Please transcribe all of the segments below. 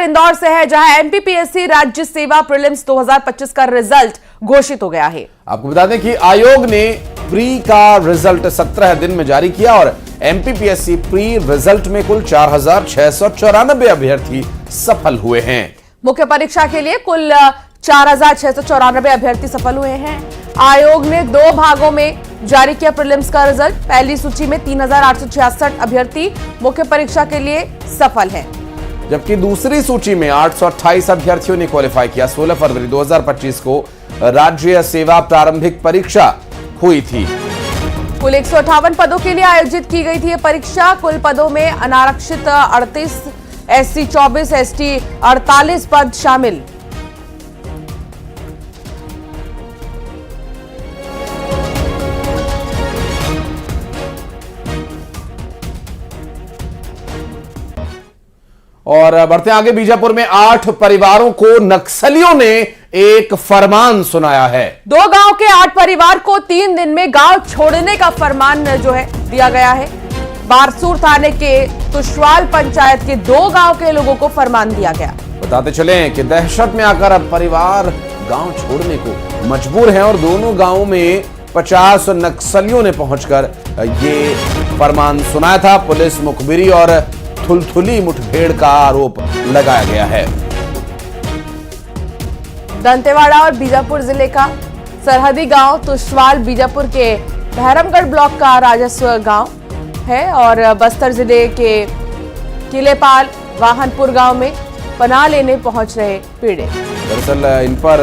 इंदौर से है, जहां एमपीपीएससी राज्य सेवा प्रीलिम्स 2025 का रिजल्ट घोषित हो गया है। आपको बता दें कि आयोग ने प्री का रिजल्ट 17 दिन में जारी किया और एमपीपीएससी प्री रिजल्ट में कुल 4,694 अभ्यर्थी सफल हुए हैं। मुख्य परीक्षा के लिए कुल 4,694 अभ्यर्थी सफल हुए हैं। आयोग ने 2 भागों में जारी किया प्रीलिम्स का रिजल्ट। पहली सूची में 3,866 अभ्यर्थी मुख्य परीक्षा के लिए सफल हैं, जबकि दूसरी सूची में 828 अभ्यर्थियों ने क्वालिफाई किया। 16 फरवरी 2025 को राज्य सेवा प्रारंभिक परीक्षा हुई थी। कुल 158 पदों के लिए आयोजित की गई थी यह परीक्षा। कुल पदों में अनारक्षित 38, एससी 24, एसटी 48 पद शामिल। और बढ़ते आगे, बीजापुर में 8 परिवारों को नक्सलियों ने एक फरमान सुनाया है। 2 गांव के 8 परिवार को 3 दिन में गांव छोड़ने का फरमान जो है दिया गया है। बारसूर थाने के तुशवाल पंचायत के 2 गांव के लोगों को फरमान दिया गया। बताते चलें कि दहशत में आकर अब परिवार गांव छोड़ने को मजबूर हैं और दोनों गांवों में 50 नक्सलियों ने पहुंचकर ये फरमान सुनाया था। पुलिस मुखबिरी और थुलथुली मुठभेड़ का आरोप लगाया गया है। दंतेवाड़ा और बीजापुर जिले का सरहदी गांव तुशवाल बीजापुर के भैरमगढ़ ब्लॉक का राजस्व गांव है और बस्तर जिले के किलेपाल वाहनपुर गांव में पनाह लेने पहुंच रहे पीड़ित। दरअसल इन पर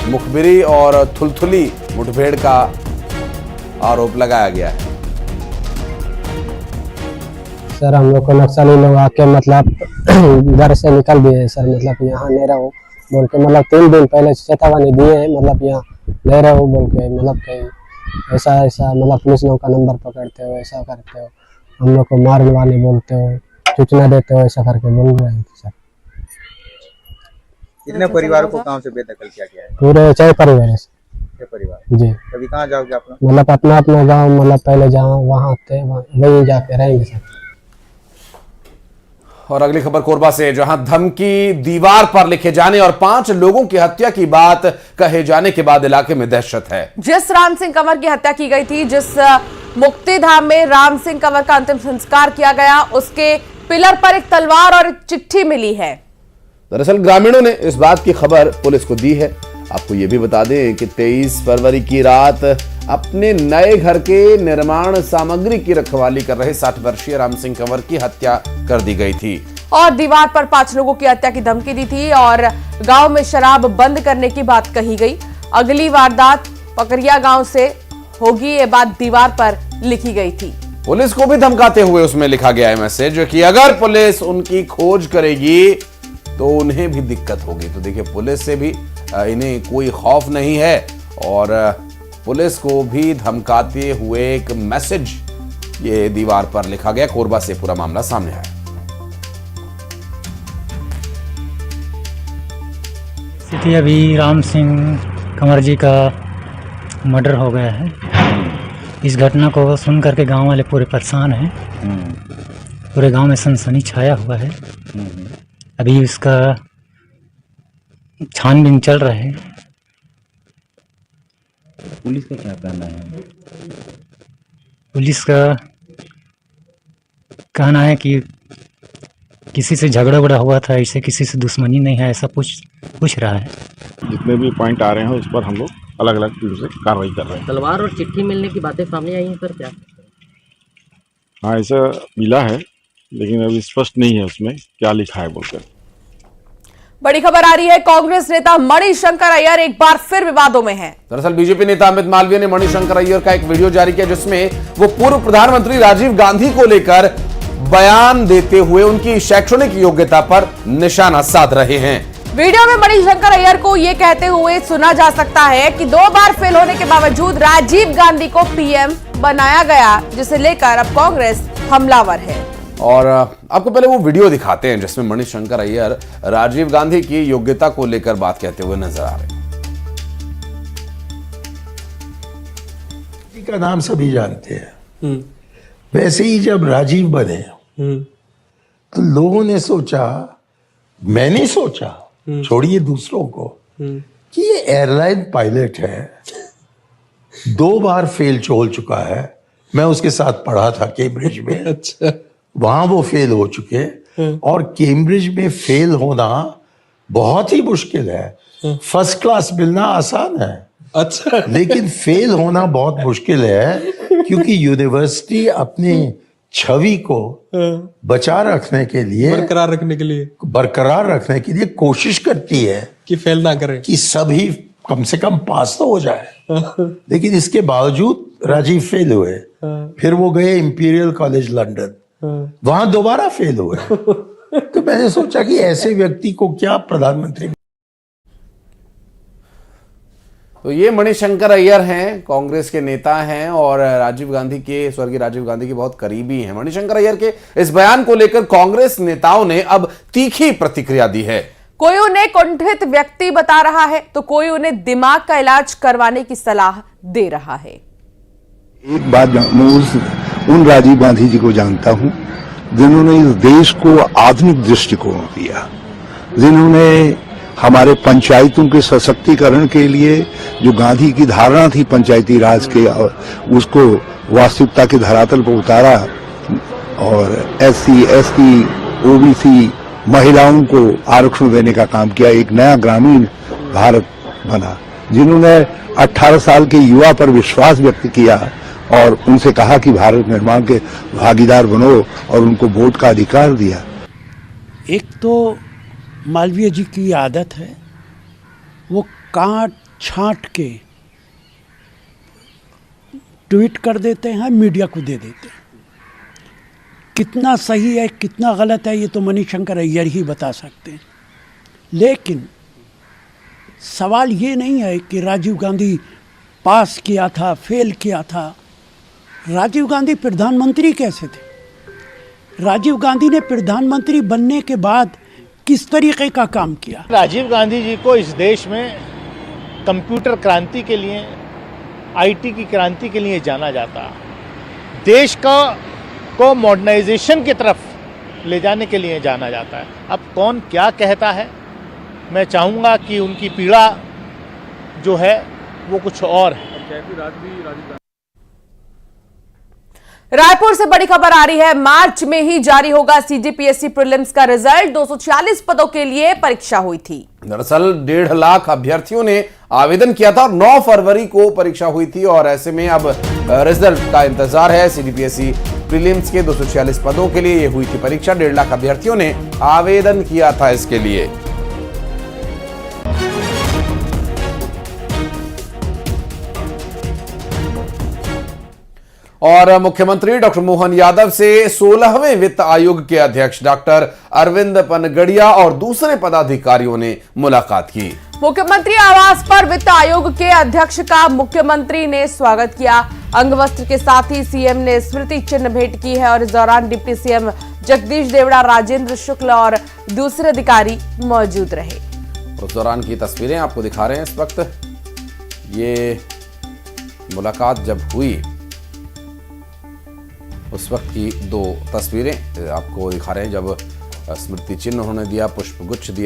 मुखबिरी और थुलथुली मुठभेड़ का आरोप लगाया गया है। सर हम लोग को नक्सली लोग आके मतलब घर से निकल दिए सर, मतलब यहाँ नहीं रहो बोल के, मतलब 3 दिन पहले चेतावनी दिए हैं, मतलब यहाँ नहीं रहो बोल के, मतलब कहीं ऐसा मतलब पुलिस लोगों का नंबर पकड़ते हो, ऐसा करते हो, हम लोग को मारने वाले बोलते हो, सूचना देते हो, ऐसा करके बोल रहे हैं सर। कितने परिवारों को गांव से बेदखल किया गया है? पूरे 6 परिवार है। 6 परिवार जी। अभी कहाँ जाओगे आप लोग? मतलब अपना गाँव, मतलब पहले जहाँ वहाँ थे वहीं जाके रहेंगे सर। और अगली खबर कोरबा से, जहां धमकी दीवार पर लिखे जाने और 5 लोगों की हत्या की बात कहे जाने के बाद इलाके में दहशत है। जिस राम सिंह कंवर की हत्या की गई थी, जिस मुक्तिधाम में राम सिंह कंवर का अंतिम संस्कार किया गया, उसके पिलर पर एक तलवार और एक चिट्ठी मिली है। दरअसल ग्रामीणों ने इस बात की खबर पुलिस को दी है। आपको यह भी बता दें कि 23 फरवरी की रात अपने नए घर के निर्माण सामग्री की रखवाली कर रहे 60 वर्षीय राम सिंह कंवर की हत्या कर दी गई थी और दीवार पर 5 लोगों की हत्या की धमकी दी थी और गांव में शराब बंद करने की बात कही गई। अगली वारदात पकरिया गांव से होगी, ये बात दीवार पर लिखी गई थी। पुलिस को भी धमकाते हुए उसमें लिखा गया है मैसेज कि अगर पुलिस उनकी खोज करेगी तो उन्हें भी दिक्कत होगी। तो देखिए, पुलिस से भी इन्हें कोई खौफ नहीं है और पुलिस को भी धमकाते हुए एक मैसेज ये दीवार पर लिखा गया। कोरबा से पूरा मामला सामने आया। स्थिति अभी राम सिंह कंवर जी का मर्डर हो गया है। इस घटना को सुन करके गांव वाले पूरे परेशान हैं। पूरे गांव में सनसनी छाया हुआ है। अभी उसका छानबीन चल रहा है। पुलिस का क्या कहना है? पुलिस का कहना है कि किसी से झगड़ा वगड़ा हुआ था, ऐसे किसी से दुश्मनी नहीं है, ऐसा पूछ रहा है। जितने भी पॉइंट आ रहे हैं उस पर हम लोग अलग अलग टीम से कार्रवाई कर रहे हैं। तलवार और चिट्ठी मिलने की बातें सामने आई हैं सर, क्या? हाँ, ऐसा मिला है, लेकिन अभी स्पष्ट नहीं है उसमें क्या लिखा है बोलकर। बड़ी खबर आ रही है, कांग्रेस नेता मणिशंकर अय्यर एक बार फिर विवादों में हैं। दरअसल बीजेपी नेता अमित मालवीय ने मणिशंकर अय्यर का एक वीडियो जारी किया जिसमें वो पूर्व प्रधानमंत्री राजीव गांधी को लेकर बयान देते हुए उनकी शैक्षणिक योग्यता पर निशाना साध रहे हैं। वीडियो में मणिशंकर अय्यर को यह कहते हुए सुना जा सकता है कि 2 बार फेल होने के बावजूद राजीव गांधी को पीएम बनाया गया, जिसे लेकर अब कांग्रेस हमलावर है। और आपको पहले वो वीडियो दिखाते हैं जिसमें मणिशंकर अय्यर राजीव गांधी की योग्यता को लेकर बात कहते हुए नजर आ रहे हैं। का नाम सभी जानते हैं। वैसे ही जब राजीव बने तो लोगों ने सोचा मैंने सोचा, छोड़िए दूसरों को, कि ये एयरलाइन पायलट है, 2 बार फेल हो चुका है। मैं उसके साथ पढ़ा था कैम्ब्रिज में। अच्छा। वहां वो फेल हो चुके, और कैम्ब्रिज में फेल होना बहुत ही मुश्किल है। फर्स्ट क्लास मिलना आसान है, अच्छा। लेकिन फेल होना बहुत मुश्किल है, क्योंकि यूनिवर्सिटी अपनी छवि को बचा रखने के लिए, बरकरार रखने के लिए कोशिश करती है कि फेल ना करें, कि सभी कम से कम पास तो हो जाए। लेकिन इसके बावजूद राजीव फेल हुए। फिर वो गए इंपीरियल कॉलेज लंदन, वहां दोबारा फेल हुए। तो मैंने सोचा कि ऐसे व्यक्ति को क्या प्रधानमंत्री। तो ये मणिशंकर अय्यर हैं, कांग्रेस के नेता हैं और राजीव गांधी के, स्वर्गीय राजीव गांधी के बहुत करीबी हैं। मणिशंकर अय्यर के इस बयान को लेकर कांग्रेस नेताओं ने अब तीखी प्रतिक्रिया दी है। कोई उन्हें कुंठित व्यक्ति बता रहा है तो कोई उन्हें दिमाग का इलाज करवाने की सलाह दे रहा है। एक बात मैं उन राजीव गांधी जी को जानता हूं जिन्होंने इस देश को आधुनिक दृष्टिकोण दिया, जिन्होंने हमारे पंचायतों के सशक्तिकरण के लिए जो गांधी की धारणा थी पंचायती राज के, उसको वास्तविकता के धरातल पर उतारा और SC, ST, OBC महिलाओं को आरक्षण देने का काम किया। एक नया ग्रामीण भारत बना। जिन्होंने 18 साल के युवा पर विश्वास व्यक्त किया और उनसे कहा कि भारत निर्माण के भागीदार बनो, और उनको वोट का अधिकार दिया। एक तो मालवीय जी की आदत है, वो काट छांट के ट्वीट कर देते हैं, मीडिया को दे देते हैं। कितना सही है कितना गलत है ये तो मणिशंकर अय्यर ही बता सकते हैं। लेकिन सवाल ये नहीं है कि राजीव गांधी पास किया था, फेल किया था। राजीव गांधी प्रधानमंत्री कैसे थे? राजीव गांधी ने प्रधानमंत्री बनने के बाद किस तरीके का काम किया? राजीव गांधी जी को इस देश में कंप्यूटर क्रांति के लिए, IT की क्रांति के लिए जाना जाता, देश को मॉडर्नाइजेशन की तरफ ले जाने के लिए जाना जाता है। अब कौन क्या कहता है, मैं चाहूँगा कि उनकी पीड़ा जो है वो कुछ और है। रायपुर से बड़ी खबर आ रही है। मार्च में ही जारी होगा CGPSC प्रीलिम्स का रिजल्ट। 246 पदों के लिए परीक्षा हुई थी। दरअसल 1.5 लाख अभ्यर्थियों ने आवेदन किया था और 9 फरवरी को परीक्षा हुई थी और ऐसे में अब रिजल्ट का इंतजार है। CGPSC प्रीलिम्स के 246 पदों के लिए ये हुई थी परीक्षा। 1.5 लाख अभ्यर्थियों ने आवेदन किया था इसके लिए। और मुख्यमंत्री डॉक्टर मोहन यादव से 16वें वित्त आयोग के अध्यक्ष डॉक्टर अरविंद पनगड़िया और दूसरे पदाधिकारियों ने मुलाकात की। मुख्यमंत्री आवास पर वित्त आयोग के अध्यक्ष का मुख्यमंत्री ने स्वागत किया। अंगवस्त्र के साथ ही सीएम ने स्मृति चिन्ह भेंट की है और इस दौरान डिप्टी सीएम जगदीश देवड़ा, राजेंद्र शुक्ल और दूसरे अधिकारी मौजूद रहे। उस दौरान की तस्वीरें आपको दिखा रहे हैं इस वक्त। ये मुलाकात जब हुई उस वक्त की 2 तस्वीरें आपको दिखा रहे हैं, जब स्मृति चिन्ह उन्होंने दिया, पुष्प गुच्छ दिया।